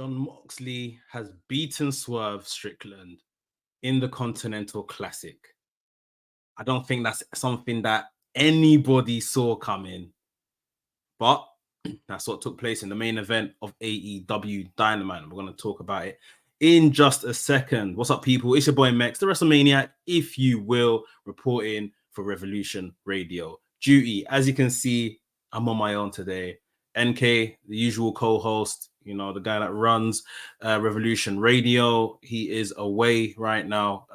Jon Moxley has beaten Swerve Strickland in the Continental Classic. I don't think that's something that anybody saw coming, but that's what took place in the main event of AEW Dynamite. We're going to talk about it in just a second. What's up, people? It's your boy Mekz, the WrestleManiac, if you will, reporting for Revolution Radio Duty. As you can see, I'm on my own today. NK, the usual co-host, the guy that runs Revolution Radio, he is away right now,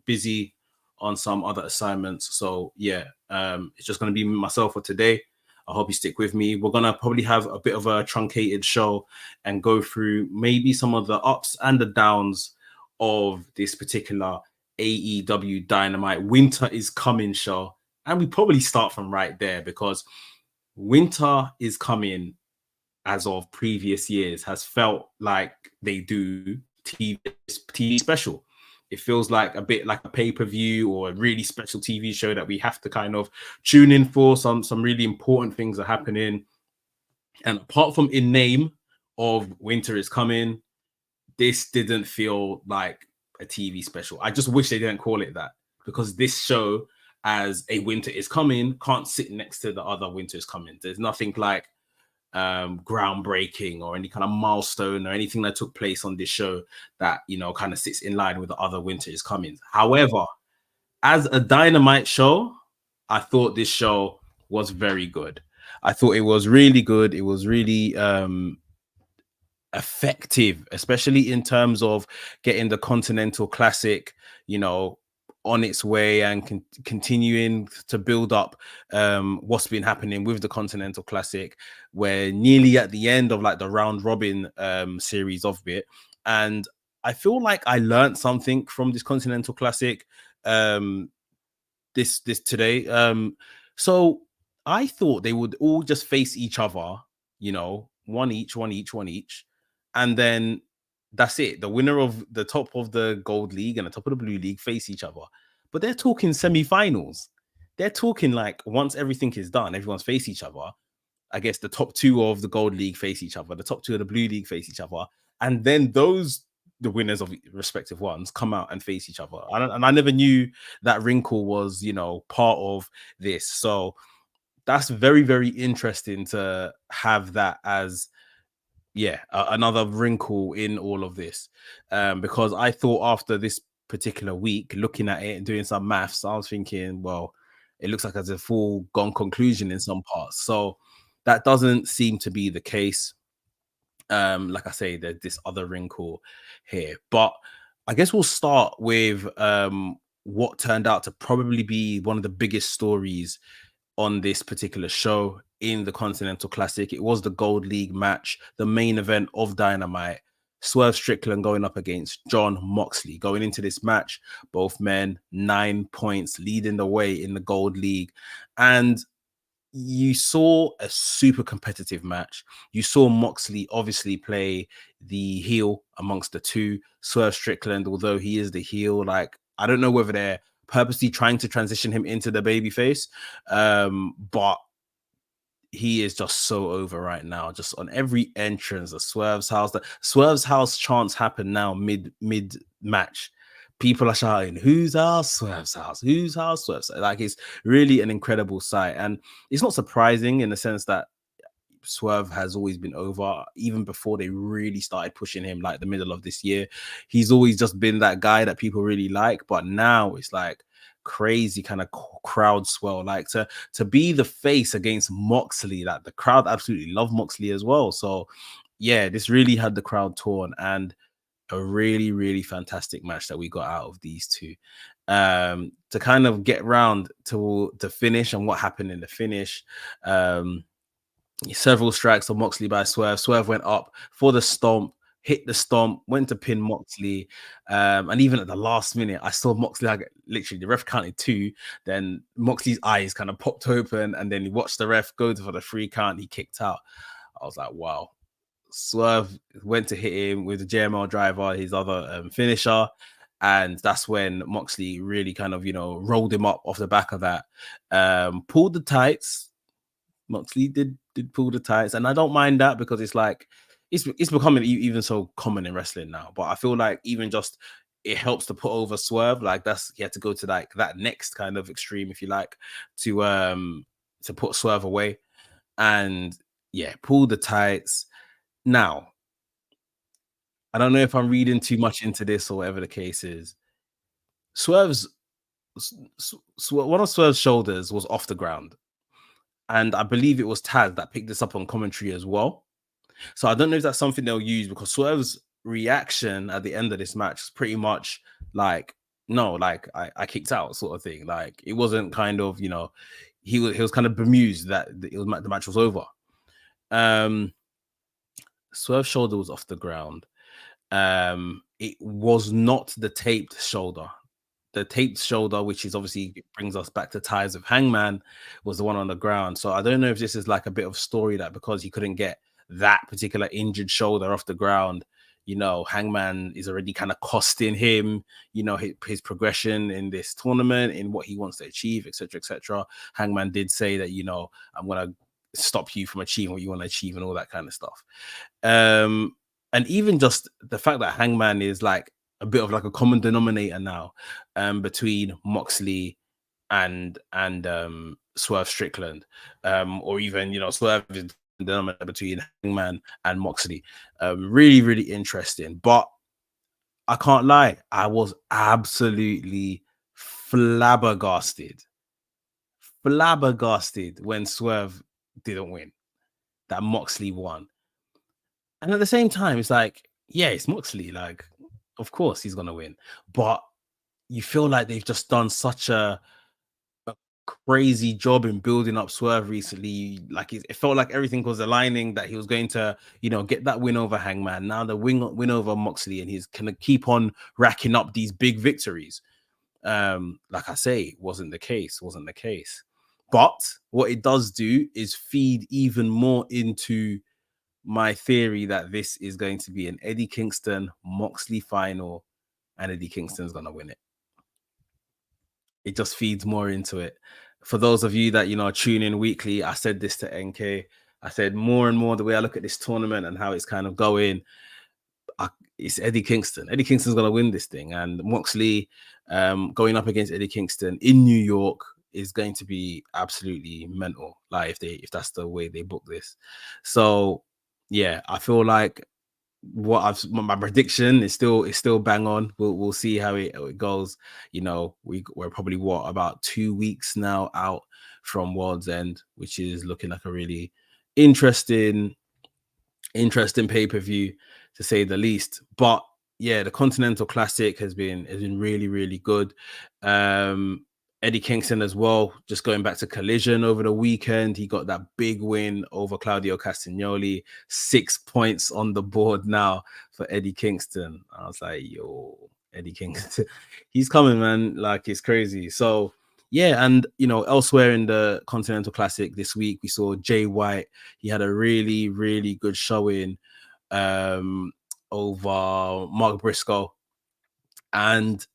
busy on some other assignments. So yeah, it's just going to be myself for today. I hope you stick with me. We're going to probably have a bit of a truncated show and go through maybe some of the ups and the downs of this particular AEW Dynamite Winter is Coming show. And we probably start from right there because Winter is Coming, as of previous years, has felt like they do TV special. It feels like a bit like a pay-per-view or a really special TV show that we have to kind of tune in for. Some really important things are happening. And apart from in name of Winter is Coming, this didn't feel like a TV special. I just wish they didn't call it that, because this show, as a Winter is Coming, can't sit next to the other Winter is Coming. There's nothing like groundbreaking or any kind of milestone or anything that took place on this show that kind of sits in line with the other Winter is Coming. However, as a Dynamite show, I thought this show was very good. I thought it was really good. It was really effective, especially in terms of getting the Continental Classic on its way and continuing to build up what's been happening with the Continental Classic. We're nearly at the end of like the round robin series of it, and I feel like I learned something from this Continental Classic this today. So I thought they would all just face each other, one each, and then that's it. The winner of the top of the Gold League and the top of the Blue League face each other. But they're talking semi-finals. They're talking like once everything is done, everyone's face each other. I guess the top two of the Gold League face each other. The top two of the Blue League face each other. And then the winners of respective ones, come out and face each other. And I never knew that wrinkle was, part of this. So that's very, very interesting to have that as another wrinkle in all of this, because I thought after this particular week, looking at it and doing some maths, I was thinking, well, it looks like there's a full gone conclusion in some parts. So that doesn't seem to be the case. Like I say, there's this other wrinkle here, but I guess we'll start with what turned out to probably be one of the biggest stories on this particular show in the Continental Classic. It was the Gold League match, the main event of Dynamite. Swerve Strickland going up against Jon Moxley. Going into this match, both men 9 points, leading the way in the Gold League. And you saw a super competitive match. You saw Moxley obviously play the heel amongst the two. Swerve Strickland, although he is the heel, like, I don't know whether they're purposely trying to transition him into the babyface, but he is just so over right now. Just on every entrance, the Swerve's house chants happen now mid match. People are shouting, "Who's our Swerve's house? Who's our Swerve's house?" Like, it's really an incredible sight, and it's not surprising in the sense that Swerve has always been over, even before they really started pushing him, like the middle of this year. He's always just been that guy that people really like, but now it's like crazy kind of crowd swell, like to be the face against Moxley. Like, the crowd absolutely love Moxley as well. So yeah, this really had the crowd torn, and a really, really fantastic match that we got out of these two. To kind of get round to the finish and what happened in the finish, several strikes of Moxley by Swerve. Swerve went up for the stomp, hit the stomp, went to pin Moxley. And even at the last minute, I saw Moxley, like, literally the ref counted 2. Then Moxley's eyes kind of popped open, and then he watched the ref go for the 3 count. He kicked out. I was like, wow. Swerve went to hit him with the JML driver, his other finisher. And that's when Moxley really kind of, rolled him up off the back of that. Pulled the tights. Moxley did pull the tights, and I don't mind that, because it's like, it's becoming even so common in wrestling now. But I feel like even just it helps to put over Swerve. Like that's he had to go to like that next kind of extreme, if you like, to put Swerve away. And yeah, pull the tights. Now, I don't know if I'm reading too much into this or whatever the case is. Swerve's one of Swerve's shoulders was off the ground, and I believe it was Taz that picked this up on commentary as well. So I don't know if that's something they'll use because Swerve's reaction at the end of this match was pretty much like, no, like I kicked out sort of thing. Like it wasn't kind of, he was kind of bemused that the match was over. Swerve's shoulder was off the ground. It was not the taped shoulder. The taped shoulder, which is obviously brings us back to ties of Hangman, was the one on the ground. So I don't know if this is like a bit of story that because he couldn't get that particular injured shoulder off the ground, Hangman is already kind of costing him, his progression in this tournament, in what he wants to achieve, etc., etc. Hangman did say that, I'm gonna stop you from achieving what you want to achieve and all that kind of stuff. And even just the fact that Hangman is like a bit of like a common denominator now, between Moxley and Swerve Strickland, or even Swerve is the denominator between Hangman and Moxley. Really, really interesting. But I can't lie, I was absolutely flabbergasted when Swerve didn't win, that Moxley won. And at the same time, it's like, yeah, it's Moxley. Like, of course he's gonna win. But you feel like they've just done such a crazy job in building up Swerve recently. Like it felt like everything was aligning that he was going to, get that win over Hangman. Now the win over Moxley, and he's gonna keep on racking up these big victories. Like I say, wasn't the case. But what it does do is feed even more into my theory that this is going to be an Eddie Kingston Moxley final, and Eddie Kingston's gonna win it. It just feeds more into it. For those of you that tune in weekly, I said this to NK. I said more and more the way I look at this tournament and how it's kind of going, it's Eddie Kingston. Eddie Kingston's gonna win this thing, and Moxley going up against Eddie Kingston in New York is going to be absolutely mental. Like if that's the way they book this. So yeah, I feel like my prediction is still bang on. We'll see how it goes. We're probably about 2 weeks now out from World's End, which is looking like a really interesting pay-per-view, to say the least. But yeah, the Continental Classic has been really, really good. Eddie Kingston as well, just going back to Collision over the weekend, he got that big win over Claudio Castagnoli. 6 points on the board now for Eddie Kingston. I was like, yo, Eddie Kingston, he's coming, man. Like, it's crazy. So yeah, and elsewhere in the Continental Classic this week, we saw Jay White. He had a really, really good showing over Mark Briscoe, and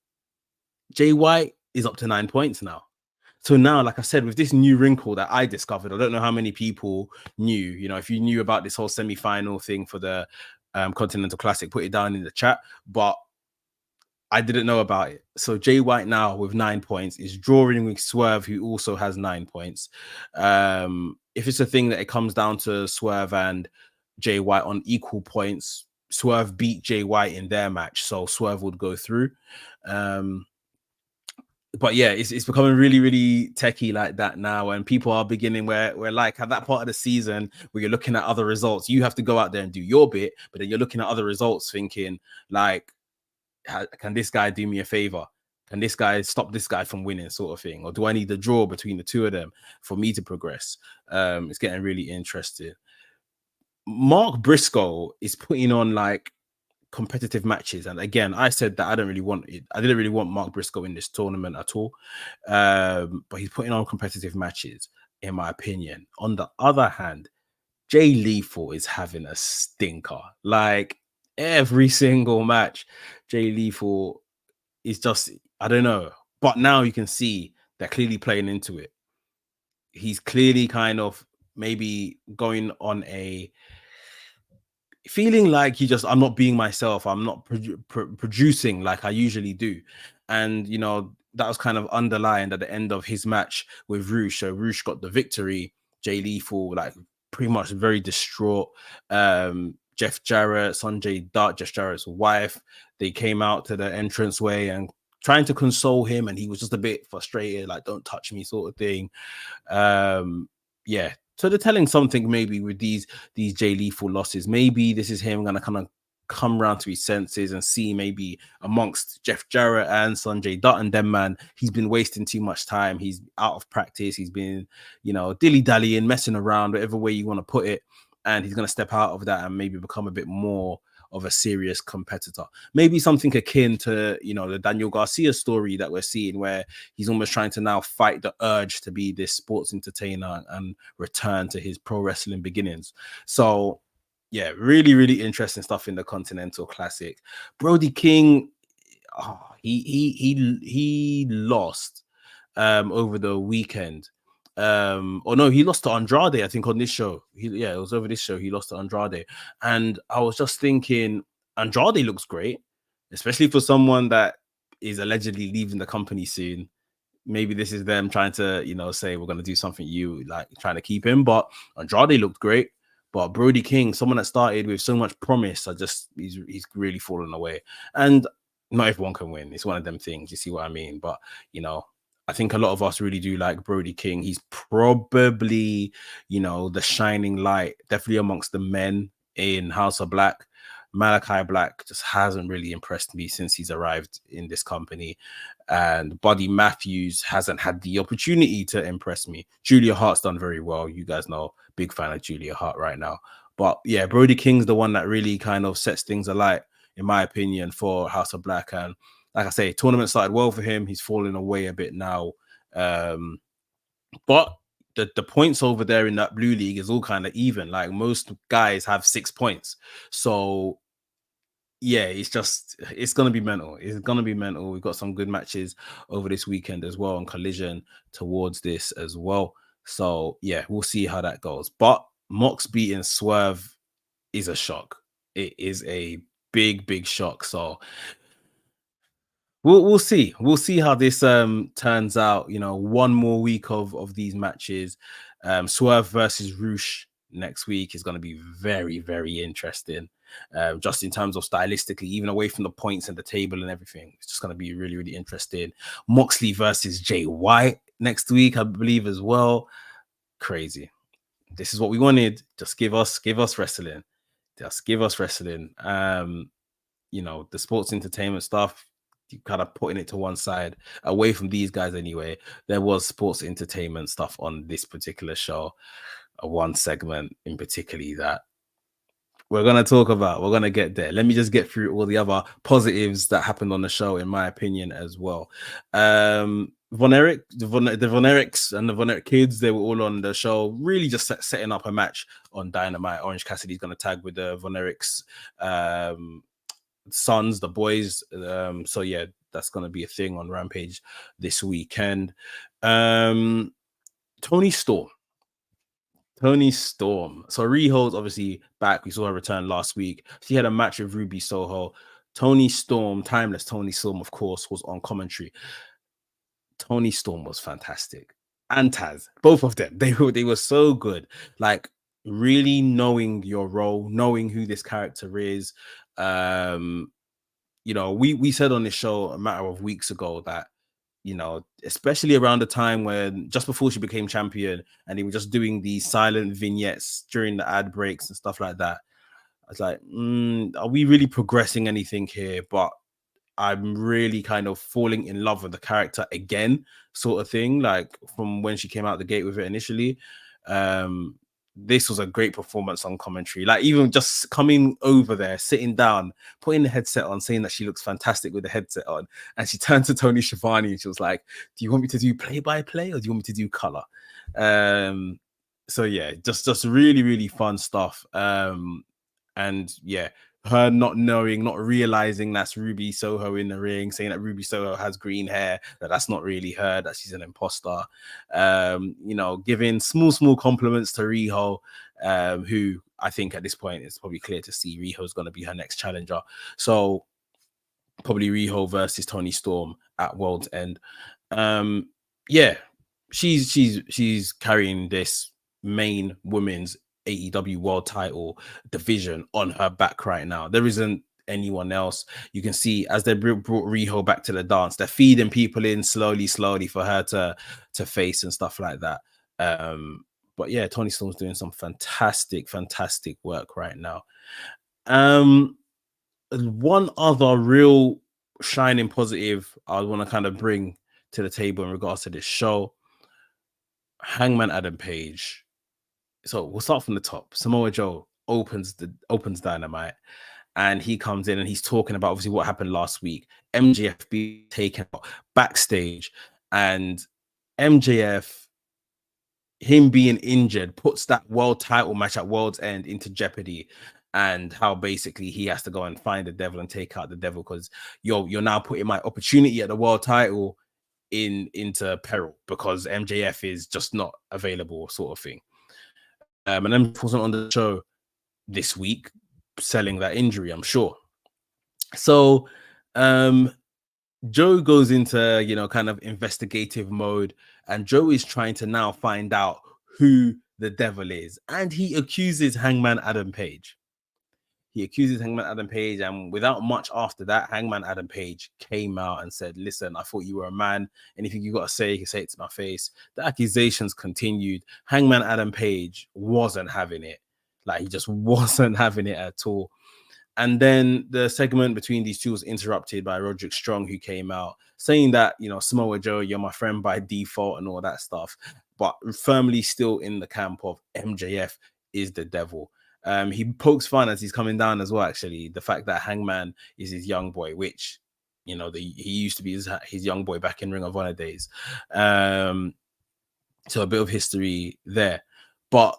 Jay White is up to 9 points now. So now, like I said, with this new wrinkle that I discovered, I don't know how many people knew. If you knew about this whole semi-final thing for the Continental Classic, put it down in the chat. But I didn't know about it. So Jay White now with 9 points is drawing with Swerve, who also has 9 points. If it's a thing that it comes down to Swerve and Jay White on equal points, Swerve beat Jay White in their match, so Swerve would go through. But yeah, it's becoming really, really techie like that now, and people are beginning where like at that part of the season where you're looking at other results, you have to go out there and do your bit, but then you're looking at other results thinking like, can this guy do me a favor? Can this guy stop this guy from winning, sort of thing? Or do I need the draw between the two of them for me to progress? It's getting really interesting. Mark Briscoe is putting on like competitive matches, and again, I said that I didn't really want Mark Briscoe in this tournament at all, but he's putting on competitive matches, in my opinion. On the other hand, Jay Lethal is having a stinker. Like every single match, Jay Lethal is just, I don't know, but now you can see they're clearly playing into it. He's clearly kind of maybe going on a feeling like I'm not being myself. I'm not producing like I usually do. And, that was kind of underlined at the end of his match with Roosh. So Roosh got the victory. Jay Lethal, like, pretty much very distraught. Jeff Jarrett, Sanjay Dutt, Jeff Jarrett's wife, they came out to the entranceway and trying to console him. And he was just a bit frustrated, like, don't touch me sort of thing. Yeah. So they're telling something maybe with these Jay Lethal losses. Maybe this is him gonna kind of come around to his senses and see maybe amongst Jeff Jarrett and Sanjay Dutt and them, man, he's been wasting too much time. He's out of practice. He's been, dilly-dallying, messing around, whatever way you want to put it. And he's going to step out of that and maybe become a bit more of a serious competitor. Maybe something akin to, the Daniel Garcia story that we're seeing, where he's almost trying to now fight the urge to be this sports entertainer and return to his pro wrestling beginnings. So, yeah, really, really interesting stuff in the Continental Classic. Brody King, he lost over the weekend. He lost to Andrade, I think, on this show. It was over this show. He lost to Andrade. And I was just thinking, Andrade looks great, especially for someone that is allegedly leaving the company soon. Maybe this is them trying to, say we're going to do something, like trying to keep him. But Andrade looked great. But Brody King, someone that started with so much promise, he's really fallen away. And not everyone can win. It's one of them things. You see what I mean? But, I think a lot of us really do like Brody King. He's probably, the shining light, definitely amongst the men in House of Black. Malachi Black just hasn't really impressed me since he's arrived in this company. And Buddy Matthews hasn't had the opportunity to impress me. Julia Hart's done very well. You guys know, big fan of Julia Hart right now. But yeah, Brody King's the one that really kind of sets things alight, in my opinion, for House of Black. And like I say, tournament started well for him. He's falling away a bit now. But the points over there in that blue league is all kind of even. Like, most guys have 6 points. So yeah, it's going to be mental. It's going to be mental. We've got some good matches over this weekend as well, on Collision towards this as well. So yeah, we'll see how that goes. But Mox beating Swerve is a shock. It is a big, big shock. So we'll see. We'll see how this turns out. One more week of these matches. Swerve versus Roosh next week is going to be very, very interesting. Just in terms of stylistically, even away from the points and the table and everything, it's just going to be really, really interesting. Moxley versus Jay White next week, I believe, as well. Crazy. This is what we wanted. Just give us wrestling. Just give us wrestling. The sports entertainment stuff, you kind of putting it to one side, away from these guys anyway. There was sports entertainment stuff on this particular show, one segment in particular that we're going to talk about. We're going to get there. Let me just get through all the other positives that happened on the show, in my opinion, as well. Von Erich, the Von Erichs and the Von Erich kids, they were all on the show, really just setting up a match on Dynamite. Orange Cassidy's going to tag with the Von Erichs sons, the boys. So yeah, that's going to be a thing on Rampage this weekend. Tony Storm. So Riho's obviously back. We saw her return last week. She had a match with Ruby Soho. Tony Storm, timeless Tony Storm, of course, was on commentary. Tony Storm was fantastic. And Taz, both of them, they were so good. Like, really knowing your role, knowing who this character is. We said on this show a matter of weeks ago that, especially around the time when, just before she became champion, and they were just doing these silent vignettes during the ad breaks and stuff like that. I was like, are we really progressing anything here? But I'm really kind of falling in love with the character again, sort of thing. Like, from when she came out the gate with it initially. This was a great performance on commentary. Like, even just coming over there, sitting down, putting the headset on, saying that she looks fantastic with the headset on. And she turned to Tony Schiavone and she was like, do you want me to do play-by-play or do you want me to do color? So yeah, just really, really fun stuff. And yeah, her not realizing that's Ruby Soho in the ring, saying that Ruby Soho has green hair, that's not really her, that she's an imposter. Giving small compliments to Riho, who I think at this point it's probably clear to see Riho's going to be her next challenger. So probably Riho versus Toni Storm at World's End. Yeah, she's carrying this main women's AEW world title division on her back right now. There isn't anyone else. You can see as they brought Riho back to the dance, they're feeding people in slowly for her to face and stuff like that. But yeah, Toni Storm's doing some fantastic work right now. One other real shining positive I want to kind of bring to the table in regards to this show, Hangman Adam Page. So we'll start from the top. Samoa Joe opens Dynamite, and he comes in and he's talking about obviously what happened last week. MJF being taken out backstage, and MJF, him being injured, puts that world title match at World's End into jeopardy, and how basically he has to go and find the devil and take out the devil because you're now putting my opportunity at the world title into peril because MJF is just not available, sort of thing. And then wasn't on the show this week, selling that injury, I'm sure. So Joe goes into, kind of investigative mode, and Joe is trying to now find out who the devil is, and he accuses Hangman Adam Page. And without much after that, Hangman Adam Page came out and said, listen, I thought you were a man. Anything you got to say, you can say it to my face. The accusations continued. Hangman Adam Page wasn't having it. Like, he just wasn't having it at all. And then the segment between these two was interrupted by Roderick Strong, who came out saying that, Samoa Joe, you're my friend by default and all that stuff, but firmly still in the camp of MJF is the devil. He pokes fun as he's coming down as well, actually. The fact that Hangman is his young boy, which, he used to be his young boy back in Ring of Honor days. So a bit of history there. But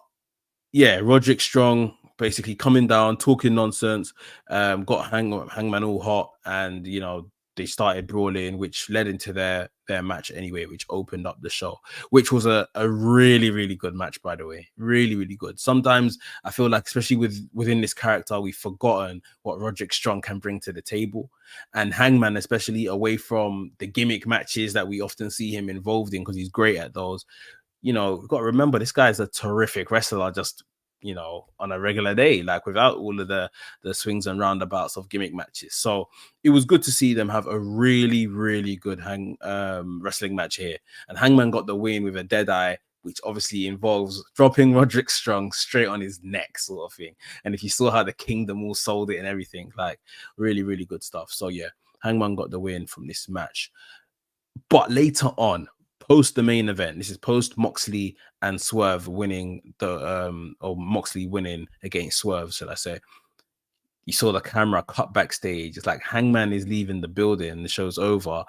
yeah, Roderick Strong basically coming down, talking nonsense, got Hangman all hot, and they started brawling, which led into their match anyway, which opened up the show, which was a really, really good match, by the way. Really, really good. Sometimes I feel like, especially within this character, we've forgotten what Roderick Strong can bring to the table. And Hangman, especially away from the gimmick matches that we often see him involved in, because he's great at those. We've got to remember, this guy is a terrific wrestler, just on a regular day, like without all of the swings and roundabouts of gimmick matches. So it was good to see them have a really, really good wrestling match here. And Hangman got the win with a dead eye, which obviously involves dropping Roderick Strong straight on his neck, sort of thing. And if you saw how the Kingdom all sold it and everything, like really, really good stuff. So yeah, Hangman got the win from this match. But later on, post the main event, this is post Moxley and Swerve winning or Moxley winning against Swerve, should I say. You saw the camera cut backstage. It's like Hangman is leaving the building, the show's over,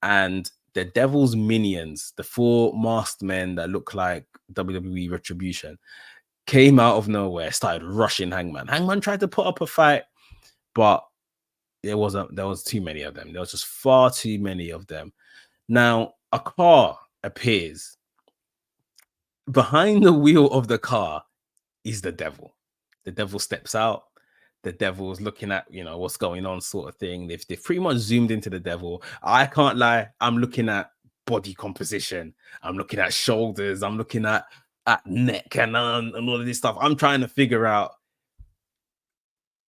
and the Devil's minions, the 4 masked men that look like WWE Retribution, came out of nowhere, started rushing Hangman. Hangman tried to put up a fight, but there was too many of them. There was just far too many of them. Now, a car appears. Behind the wheel of the car is the devil. The devil steps out. The devil's looking at, what's going on, sort of thing. They've pretty much zoomed into the devil. I can't lie. I'm looking at body composition. I'm looking at shoulders. I'm looking at neck and all of this stuff. I'm trying to figure out,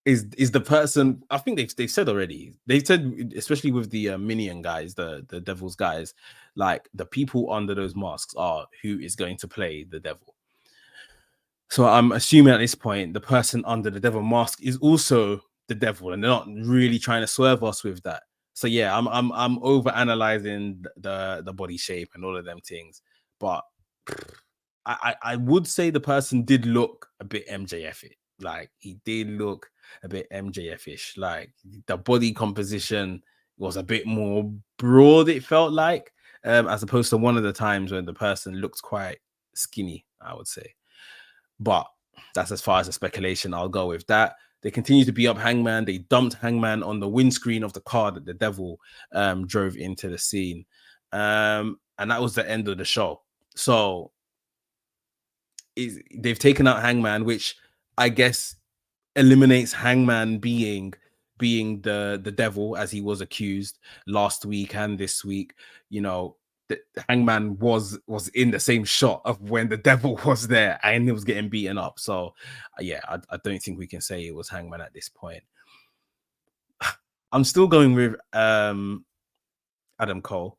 is the person, I think they've said already, they've said, especially with the minion guys, the devil's guys, like the people under those masks are who is going to play the devil. So I'm assuming at this point the person under the devil mask is also the devil, and they're not really trying to swerve us with that. So yeah, I'm over analyzing the body shape and all of them things, but I would say the person did look a bit MJF-y. Like, he did look a bit MJF-ish. Like, the body composition was a bit more broad, it felt like, as opposed to one of the times when the person looked quite skinny, I would say. But that's as far as the speculation. I'll go with that. They continue to beat up Hangman. They dumped Hangman on the windscreen of the car that the devil drove into the scene. And that was the end of the show. So they've taken out Hangman, which I guess, eliminates Hangman being the devil as he was accused last week and this week. You know, the Hangman was in the same shot of when the devil was there and he was getting beaten up. So yeah, I don't think we can say it was Hangman at this point. I'm still going with Adam Cole.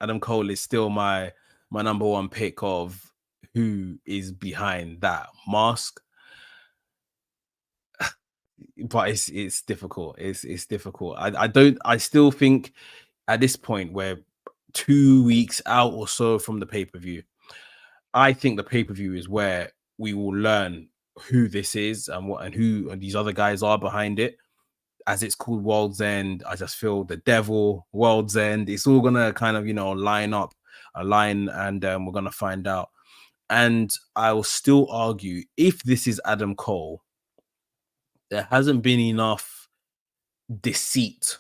Adam Cole is still my number one pick of who is behind that mask. But it's difficult. It's difficult. I still think at this point we're 2 weeks out or so from the pay-per-view. I think the pay-per-view is where we will learn who this is and who these other guys are behind it. As it's called World's End, I just feel the devil, World's End, it's all gonna kind of, align, and we're gonna find out. And I will still argue, if this is Adam Cole, there hasn't been enough deceit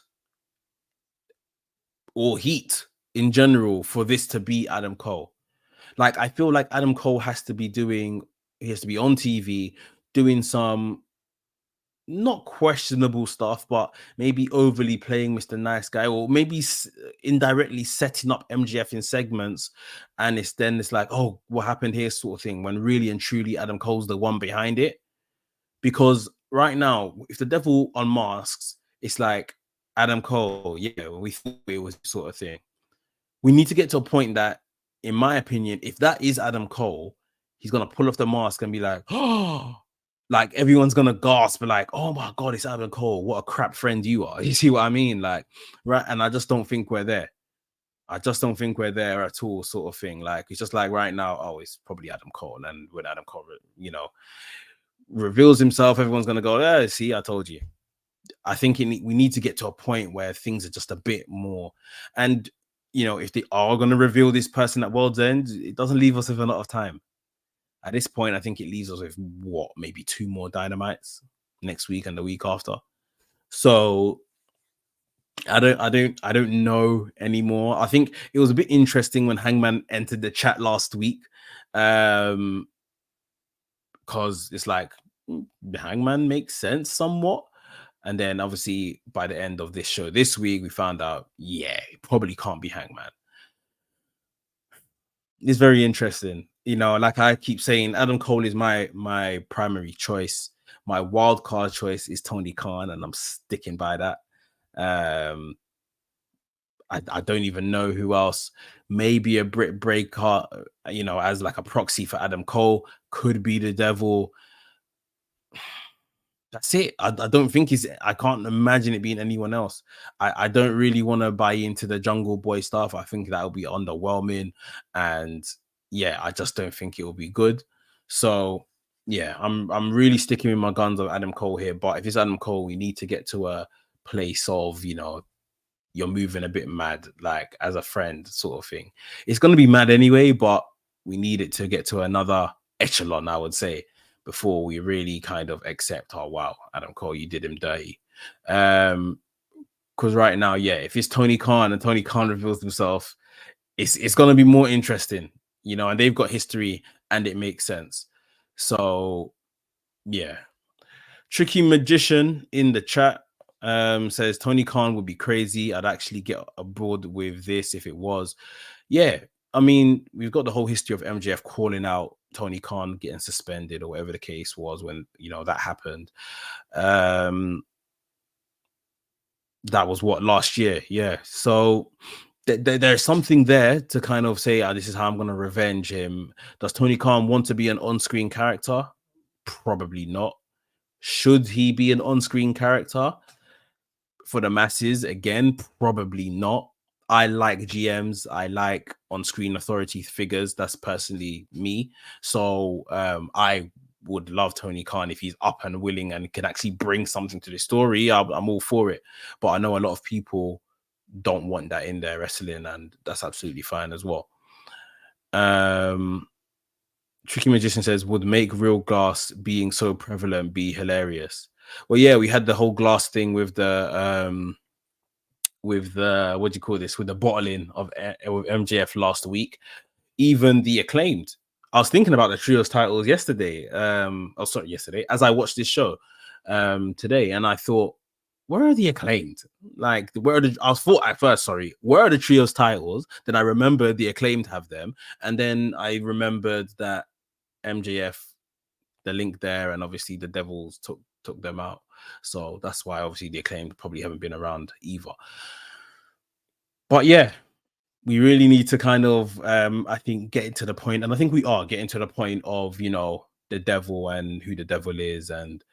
or heat in general for this to be Adam Cole. Like, I feel like Adam Cole has to be on TV doing some not questionable stuff, but maybe overly playing Mr. Nice Guy, or maybe indirectly setting up MJF in segments. And it's like, oh, what happened here, sort of thing, when really and truly Adam Cole's the one behind it. Because right now, if the devil unmasks, it's like Adam Cole, yeah, we thought it was sort of thing. We need to get to a point that, in my opinion, if that is Adam Cole, he's gonna pull off the mask and be like, oh, like everyone's gonna gasp, like, oh my god, it's Adam Cole. What a crap friend you are. You see what I mean? Like, right. And I just don't think we're there. I just don't think we're there at all, sort of thing. Like, it's just like right now, oh, it's probably Adam Cole. And when Adam Cole, reveals himself, everyone's gonna go, yeah, see, I told you. I think we need to get to a point where things are just a bit more. And if they are going to reveal this person at World's End, it doesn't leave us with a lot of time. At this point, I think it leaves us with maybe 2 more Dynamites next week and the week after. So I don't know anymore. I think it was a bit interesting when Hangman entered the chat last week, because it's like, Hangman makes sense somewhat. And then obviously by the end of this show this week, we found out, yeah, it probably can't be Hangman. It's very interesting. Like I keep saying, Adam Cole is my primary choice. My wild card choice is Tony Khan, and I'm sticking by that. I don't even know who else. Maybe a Britt Breaker, as like a proxy for Adam Cole, could be the devil. That's it. I don't think I can't imagine it being anyone else. I don't really want to buy into the Jungle Boy stuff. I think that will be underwhelming. And yeah, I just don't think it will be good. So yeah, I'm really sticking with my guns on Adam Cole here. But if it's Adam Cole, we need to get to a place of, you're moving a bit mad, like as a friend sort of thing. It's going to be mad anyway, but we need it to get to another echelon, I would say, before we really kind of accept, oh wow, Adam Cole, you did him dirty. Because right now, yeah, if it's Tony Khan and Tony Khan reveals himself, it's going to be more interesting, and they've got history and it makes sense. So yeah. Tricky Magician in the chat says Tony Khan would be crazy. I'd actually get aboard with this if it was. Yeah, I mean, we've got the whole history of MJF calling out Tony Khan getting suspended or whatever the case was when that happened. That was last year. Yeah, so there's something there to kind of say, this is how I'm going to revenge him. Does Tony Khan want to be an on-screen character? Probably not. Should he be an on-screen character for the masses? Again, probably not. I like GMs. I like on-screen authority figures. That's personally me. So I would love Tony Khan if he's up and willing and can actually bring something to the story. I'm all for it. But I know a lot of people don't want that in their wrestling, and that's absolutely fine as well. Tricky Magician says, would make real glass being so prevalent be hilarious? Well, yeah, we had the whole glass thing with the what do you call this, with the bottling of with MJF last week. Even the Acclaimed I was thinking about the trios titles yesterday. Yesterday, as I watched this show today, and I thought, where are the acclaimed? Like, where are the? I was thought at first, sorry, where are the trios titles? Then I remembered the acclaimed have them, and then I remembered that MJF, the link there, and obviously the Devils took them out. So that's why obviously the acclaimed probably haven't been around either. But yeah, we really need to kind of I think get to the point, and I think we are getting to the point of, you know, the devil and who the devil is, and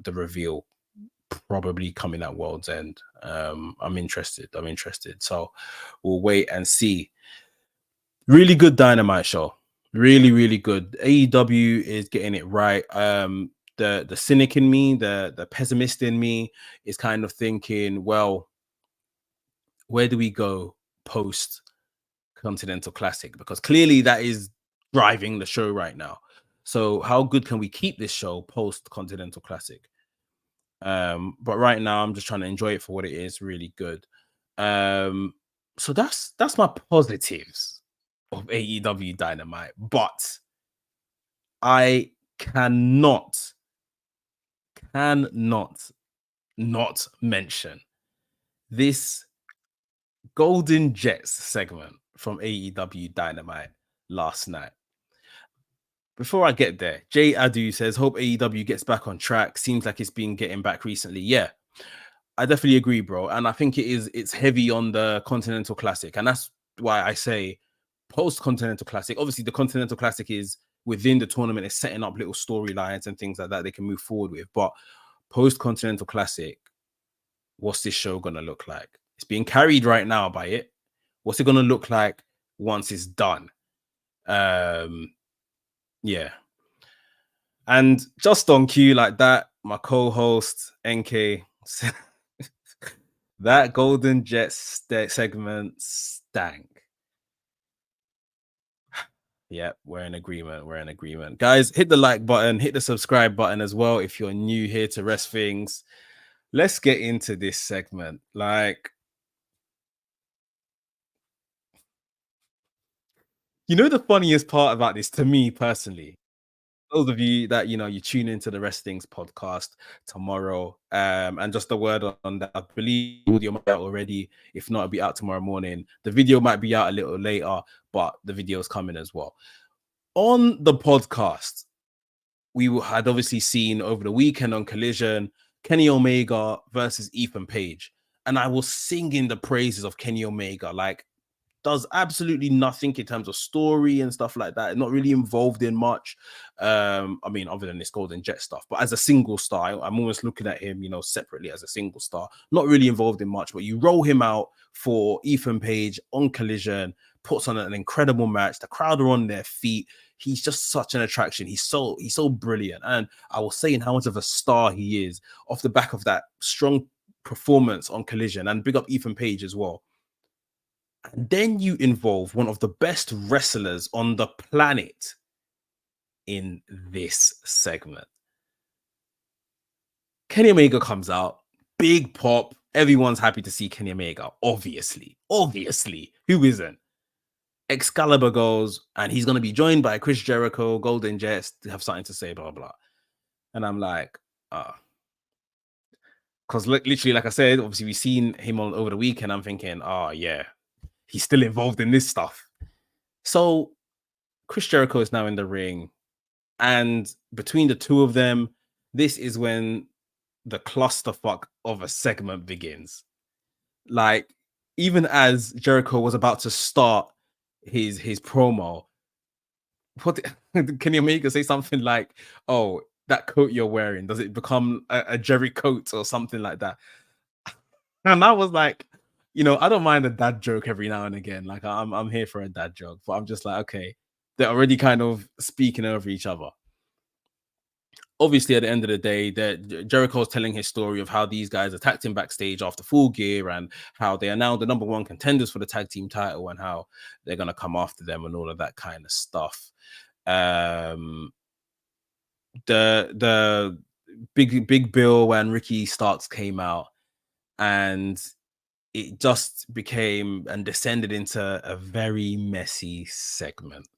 the reveal probably coming at World's End. I'm interested. So we'll wait and see. Really good Dynamite show. Really, really good. AEW is getting it right. The cynic in me, the pessimist in me is kind of thinking, well, where do we go post Continental Classic? Because clearly that is driving the show right now. So how good can we keep this show post Continental Classic? But right now I'm just trying to enjoy it for what it is. Really good. So that's my positives of AEW Dynamite. But I cannot not mention this Golden Jets segment from AEW Dynamite last night. Before I get there, Jay Adu says, hope AEW gets back on track. Seems like it's been getting back recently. Yeah, I definitely agree, bro. And I think it's heavy on the Continental Classic. And that's why I say post-Continental Classic. Obviously, the Continental Classic is within the tournament, is setting up little storylines and things like that they can move forward with. But post-Continental Classic, what's this show going to look like? It's being carried right now by it. What's it going to look like once it's done? Yeah. And just on cue like that, my co-host NK said that Golden Jet segment stank. Yeah, we're in agreement. Guys, hit the like button, hit the subscribe button as well if you're new here to Rest Things. Let's get into this segment. Like, you know, the funniest part about this to me personally, those of you that, you know, you tune into the Rest Things podcast tomorrow, and just a word on that, I believe the audio might be out already. If not, it'll be out tomorrow morning. The video might be out a little later, but the video is coming as well. On the podcast, we had obviously seen over the weekend on Collision, Kenny Omega versus Ethan Page, and I was singing the praises of Kenny Omega, like, does absolutely nothing in terms of story and stuff like that. Not really involved in much. I mean, other than this Golden Jet stuff, but as a single star, I'm almost looking at him, you know, separately as a single star, not really involved in much, but you roll him out for Ethan Page on Collision, puts on an incredible match. The crowd are on their feet. He's just such an attraction. He's so brilliant. And I was saying how much of a star he is off the back of that strong performance on Collision, and big up Ethan Page as well. And then you involve one of the best wrestlers on the planet in this segment. Kenny Omega comes out, big pop. Everyone's happy to see Kenny Omega. Obviously, who isn't? Excalibur goes, and he's going to be joined by Chris Jericho, Golden Jets, to have something to say, blah, blah. And I'm like, because literally, like I said, obviously we've seen him over the weekend. I'm thinking, yeah, he's still involved in this stuff. So Chris Jericho is now in the ring, and between the two of them, this is when the clusterfuck of a segment begins. Like, even as Jericho was about to start his promo, what can you make say something like, "Oh, that coat you're wearing, does it become a Jerry coat or something like that?" And I was like, you know, I don't mind a dad joke every now and again. Like, I'm here for a dad joke, but I'm just like, okay, they're already kind of speaking over each other. Obviously, at the end of the day, Jericho's telling his story of how these guys attacked him backstage after Full Gear, and how they are now the number one contenders for the tag team title, and how they're going to come after them and all of that kind of stuff. The big Bill when Ricky Starks came out, and it just became and descended into a very messy segment.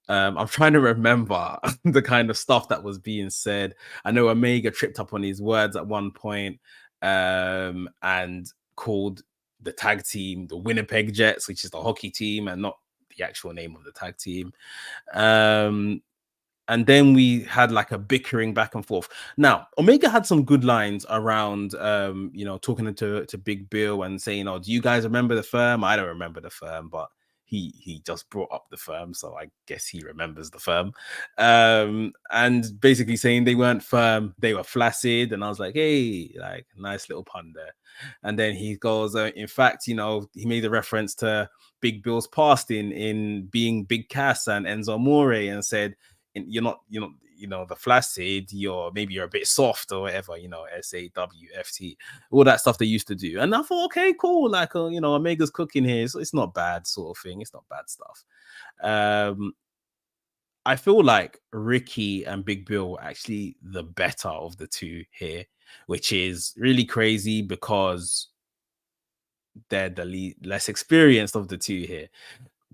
I'm trying to remember the kind of stuff that was being said. I know Omega tripped up on his words at one point, and called the tag team the Winnipeg Jets, which is the hockey team and not the actual name of the tag team. Um, and then we had like a bickering back and forth. Now, Omega had some good lines around, talking to Big Bill and saying, "Oh, do you guys remember the firm?" I don't remember the firm, but he just brought up the firm, so I guess he remembers the firm. And basically saying they weren't firm, they were flaccid. And I was like, hey, like nice little pun there. And then he goes, in fact, he made a reference to Big Bill's past in being Big Cass and Enzo Amore, and said, you're not the flaccid, you're a bit soft or whatever, SAWFT, all that stuff they used to do. And I thought, okay, cool, like Omega's cooking here, so it's not bad, sort of thing. It's not bad stuff. I feel like Ricky and Big Bill were actually the better of the two here, which is really crazy because they're the less experienced of the two here.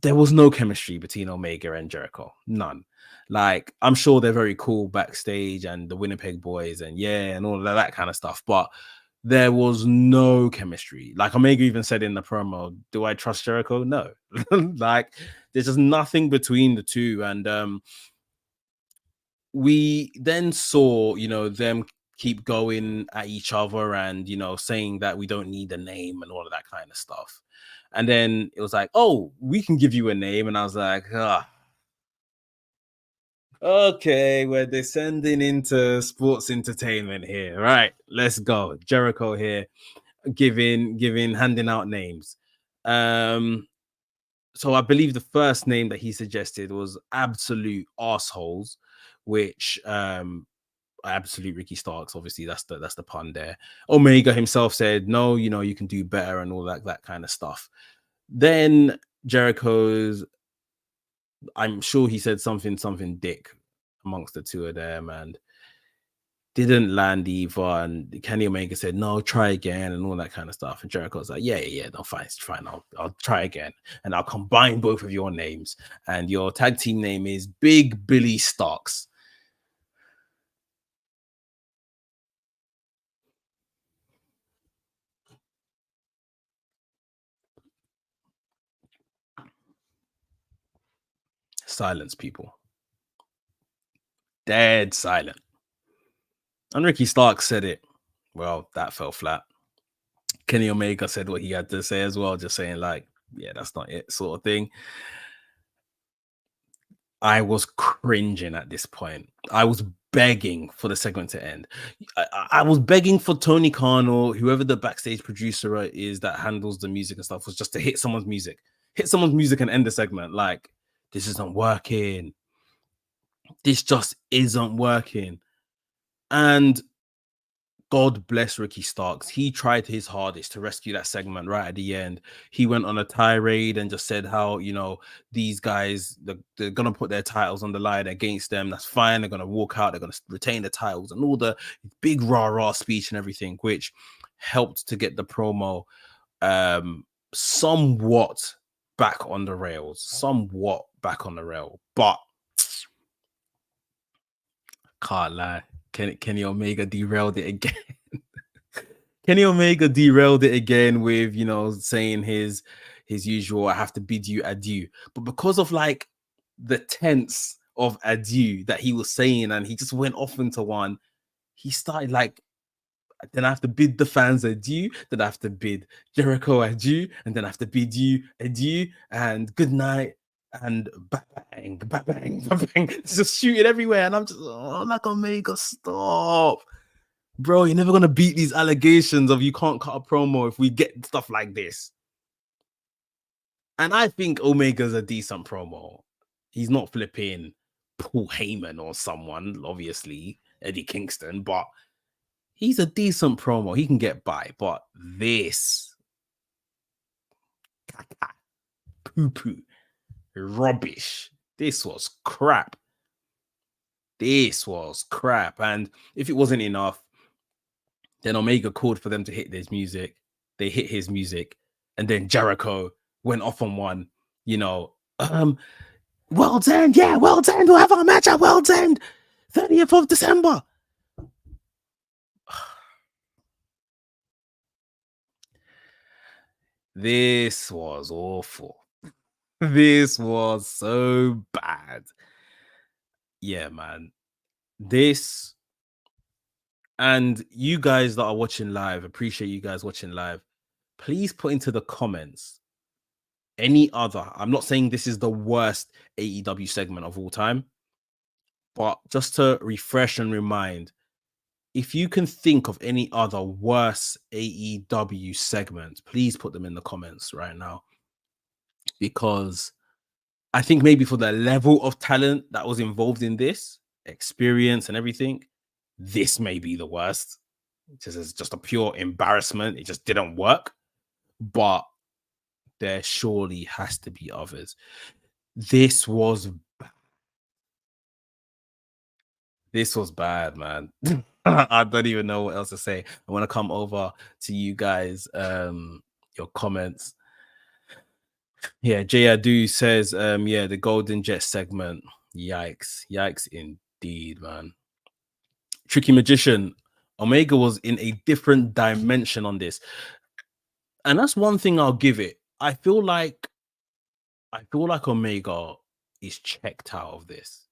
There was no chemistry between Omega and Jericho. None. Like, I'm sure they're very cool backstage and the Winnipeg boys and all of that kind of stuff, but there was no chemistry. Like, Omega even said in the promo, do I trust Jericho? No. Like, there's just nothing between the two. And we then saw, them keep going at each other and, saying that we don't need a name and all of that kind of stuff. And then it was like, oh, we can give you a name. And I was like, okay, we're descending into sports entertainment here. Right, let's go. Jericho here, handing out names. So I believe the first name that he suggested was Absolute Arseholes, which Absolute Ricky Starks, obviously that's the pun there. Omega himself said, no, you can do better and all that kind of stuff. Then Jericho's, I'm sure he said something dick amongst the two of them and didn't land either. And Kenny Omega said, no, try again and all that kind of stuff. And Jericho's like, yeah, no, fine, it's fine. I'll try again. And I'll combine both of your names. And your tag team name is Big Billy Starks. Silence, people. Dead silent. And Ricky Starks said it. Well, that fell flat. Kenny Omega said what he had to say as well, just saying like, yeah, that's not it, sort of thing. I was cringing at this point. I was begging for the segment to end. I was begging for Tony Khan or whoever the backstage producer is that handles the music and stuff was just to hit someone's music and end the segment. Like, this isn't working. This just isn't working. And God bless Ricky Starks. He tried his hardest to rescue that segment right at the end. He went on a tirade and just said how, these guys, they're going to put their titles on the line against them. That's fine. They're going to walk out. They're going to retain the titles and all the big rah-rah speech and everything, which helped to get the promo somewhat back on the rails. But can't lie. Kenny Omega derailed it again. Kenny Omega derailed it again with, saying his usual, I have to bid you adieu. But because of like the tense of adieu that he was saying, and he just went off into one, he started like, then I have to bid the fans adieu, then I have to bid Jericho adieu, and then I have to bid you adieu, and good night, and bang, bang, bang, bang. It's just shooting everywhere, and I'm just, like, Omega, stop. Bro, you're never gonna beat these allegations of you can't cut a promo if we get stuff like this. And I think Omega's a decent promo. He's not flipping Paul Heyman or someone, obviously, Eddie Kingston, but he's a decent promo. He can get by. But this poo-poo rubbish. This was crap. And if it wasn't enough, then Omega called for them to hit his music. They hit his music. And then Jericho went off on one. World's End, yeah, World's End. We'll have our match at World's End, 30th of December. This was awful. This was so bad. Yeah, man. This, and you guys that are watching live, appreciate you guys watching live. Please put into the comments any other. I'm not saying this is the worst AEW segment of all time, but just to refresh and remind, if you can think of any other worse AEW segments, please put them in the comments right now. Because I think maybe for the level of talent that was involved in this, experience and everything, this may be the worst. It's just a pure embarrassment. It just didn't work. But there surely has to be others. This was bad, man. I don't even know what else to say. I want to come over to you guys, your comments. Yeah, Jay Adu says, yeah, the Golden Jet segment. Yikes. Yikes indeed, man. Tricky Magician, Omega was in a different dimension on this. And that's one thing I'll give it. I feel like Omega is checked out of this.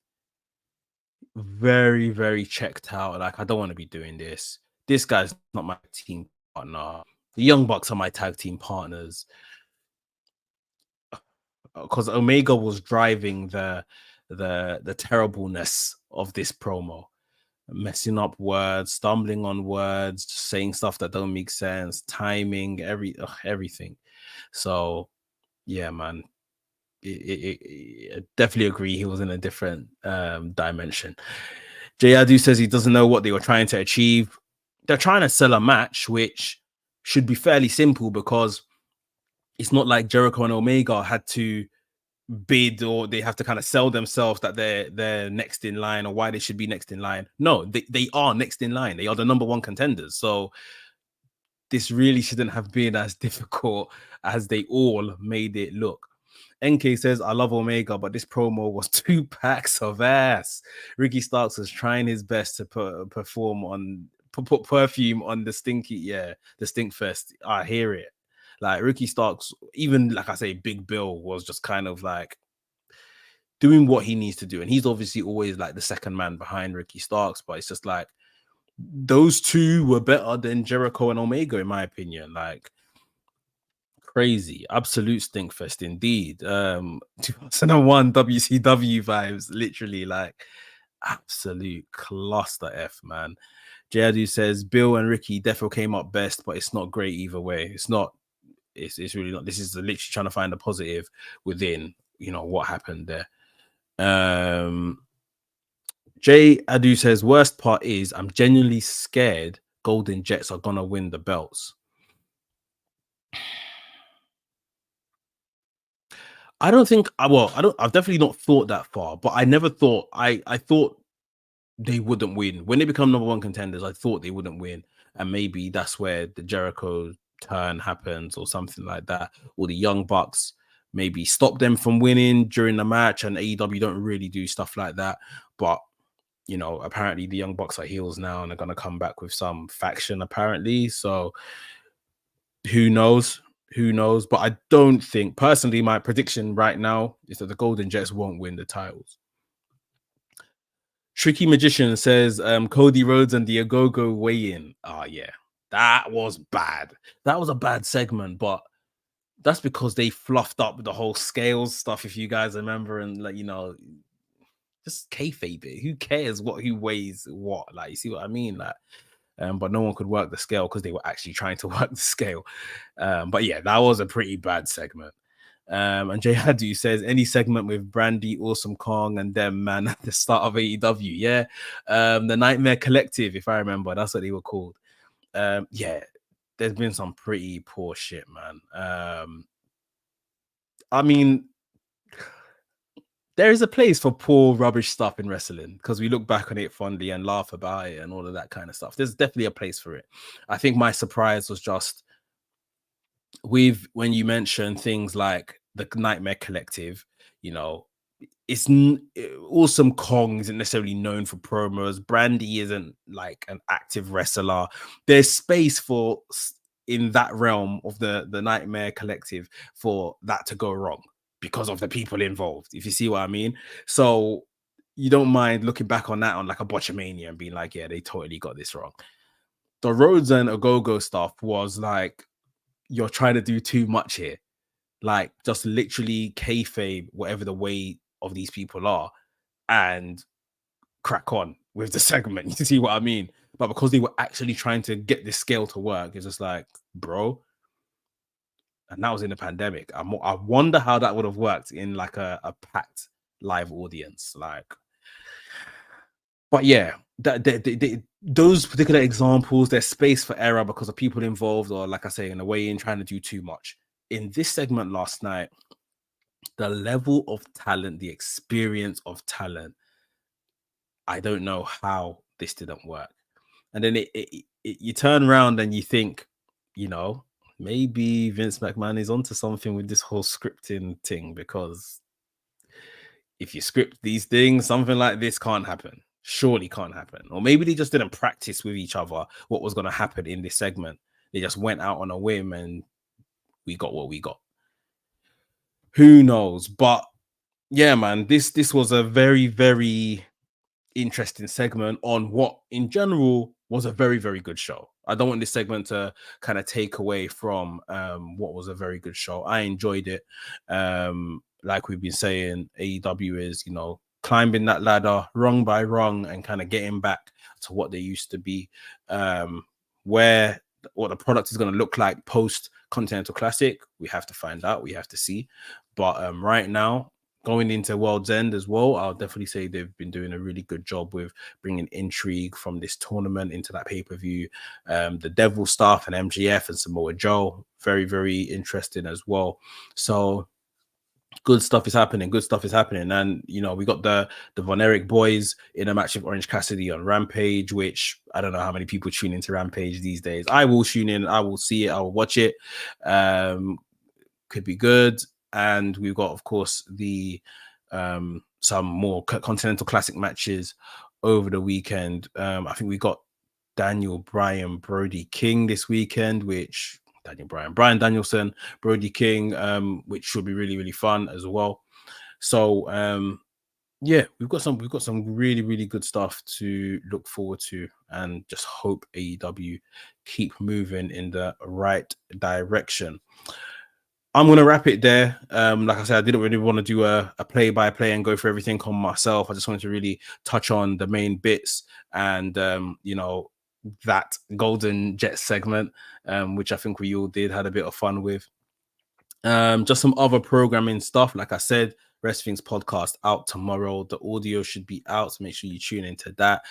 Very, very checked out. Like, I don't want to be doing this. This guy's not my team partner. The Young Bucks are my tag team partners. Because Omega was driving the terribleness of this promo, messing up words, stumbling on words, just saying stuff that don't make sense, timing, everything. So yeah, man, I definitely agree. He was in a different dimension. Jay Adu says he doesn't know what they were trying to achieve. They're trying to sell a match, which should be fairly simple because it's not like Jericho and Omega had to bid or they have to kind of sell themselves that they're next in line or why they should be next in line. No, they are next in line. They are the number one contenders. So this really shouldn't have been as difficult as they all made it look. NK says, I love Omega, but this promo was 2 packs of ass. Ricky Starks was trying his best to put perfume on the stink fest. I hear it. Like Ricky Starks, even like I say, Big Bill was just kind of like doing what he needs to do. And he's obviously always like the second man behind Ricky Starks, but it's just like those two were better than Jericho and Omega, in my opinion. Like crazy, absolute stinkfest indeed. 2001 WCW vibes, literally like absolute cluster F, man. Jadu says Bill and Ricky definitely came up best, but it's not great either way. It's not. It's really not. This is literally trying to find a positive within, what happened there. Jay Adu says worst part is I'm genuinely scared Golden Jets are gonna win the belts. I don't think. I've definitely not thought that far, but I never thought. I thought they wouldn't win when they become number one contenders. I thought they wouldn't win, and maybe that's where the Jericho turn happens or something like that, or the Young Bucks maybe stop them from winning during the match. And AEW don't really do stuff like that, but apparently the Young Bucks are heels now and they're going to come back with some faction apparently. So who knows? But I don't think, personally, my prediction right now is that the Golden Jets won't win the titles. Tricky Magician says Cody Rhodes and the Agogo weigh in. Oh yeah, that was bad. That was a bad segment, but that's because they fluffed up the whole scales stuff, if you guys remember, and just kayfabe it. Who cares who weighs what? Like, you see what I mean? Like, but no one could work the scale because they were actually trying to work the scale. But yeah, that was a pretty bad segment. And Jay Hadu says any segment with Brandy, Awesome Kong, and them, man, at the start of AEW. Yeah. The Nightmare Collective, if I remember, that's what they were called. Yeah, there's been some pretty poor shit, man. I mean, there is a place for poor rubbish stuff in wrestling because we look back on it fondly and laugh about it and all of that kind of stuff. There's definitely a place for it. I think my surprise was just when you mention things like the Nightmare Collective, Awesome Kong isn't necessarily known for promos. Brandy isn't like an active wrestler. There's space for in that realm of the Nightmare Collective for that to go wrong because of the people involved, if you see what I mean. So you don't mind looking back on that on like a Botchamania and being like, yeah, they totally got this wrong. The Rhodes and Ogogo stuff was like, you're trying to do too much here. Like, just literally kayfabe whatever the way of these people are and crack on with the segment. You see what I mean? But because they were actually trying to get this scale to work, it's just like, bro. And that was in the pandemic. I wonder how that would have worked in like a packed live audience. Like, but yeah, those particular examples, there's space for error because of people involved, or like I say, in a way, in trying to do too much. In this segment last night, the level of talent, the experience of talent, I don't know how this didn't work. And then you turn around and you think, you know, maybe Vince McMahon is onto something with this whole scripting thing, because if you script these things, something like this can't happen. Surely can't happen. Or maybe they just didn't practice with each other what was going to happen in this segment. They just went out on a whim and we got what we got. Who knows? But yeah, man, this was a very, very interesting segment on what in general was a very, very good show. I don't want this segment to kind of take away from what was a very good show. I enjoyed it. Like we've been saying, AEW is, you know, climbing that ladder rung by rung and kind of getting back to what they used to be. Where what the product is going to look like post Continental Classic, we have to find out. We have to see. But right now, going into World's End as well, I'll definitely say they've been doing a really good job with bringing intrigue from this tournament into that pay-per-view. The Devil stuff and MGF and Samoa Joe, very, very interesting as well. So good stuff is happening. Good stuff is happening. And, you know, we got the Von Erich boys in a match with Orange Cassidy on Rampage, which I don't know how many people tune into Rampage these days. I will tune in. I will see it. I will watch it. Could be good. And we've got, of course, the some more Continental Classic matches over the weekend. I think we got Daniel Bryan, Brody King this weekend, which Bryan Danielson, Brody King, which should be really, really fun as well. So yeah, we've got some really, really good stuff to look forward to, and just hope AEW keep moving in the right direction. I'm going to wrap it there. Like I said, I didn't really want to do a play-by-play and go through everything on myself. I just wanted to really touch on the main bits and, you know, that Golden Jet segment, which I think we all had a bit of fun with. Just some other programming stuff. Like I said, WRESTHINGS podcast out tomorrow. The audio should be out, so make sure you tune into that.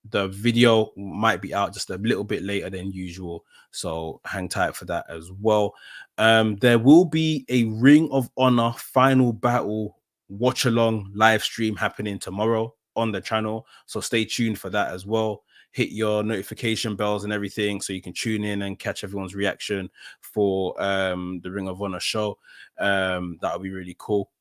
The video might be out just a little bit later than usual, so hang tight for that as well. There will be a Ring of Honor Final Battle watch along live stream happening tomorrow on the channel, so stay tuned for that as well. Hit your notification bells and everything so you can tune in and catch everyone's reaction for the Ring of Honor show. That'll be really cool.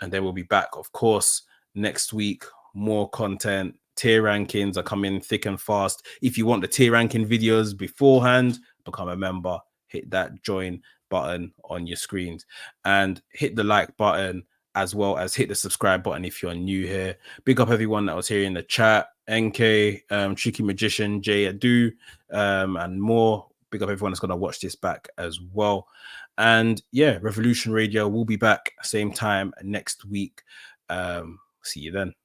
And then we'll be back, of course, next week. More content. Tier rankings are coming thick and fast. If you want the tier ranking videos beforehand, become a member. Hit that join button on your screens and hit the like button, as well as hit the subscribe button if you're new here. Big up everyone that was here in the chat. NK, Tricky Magician, Jay Adu, and more. Big up everyone that's going to watch this back as well. And yeah, Revolution Radio will be back same time next week. See you then.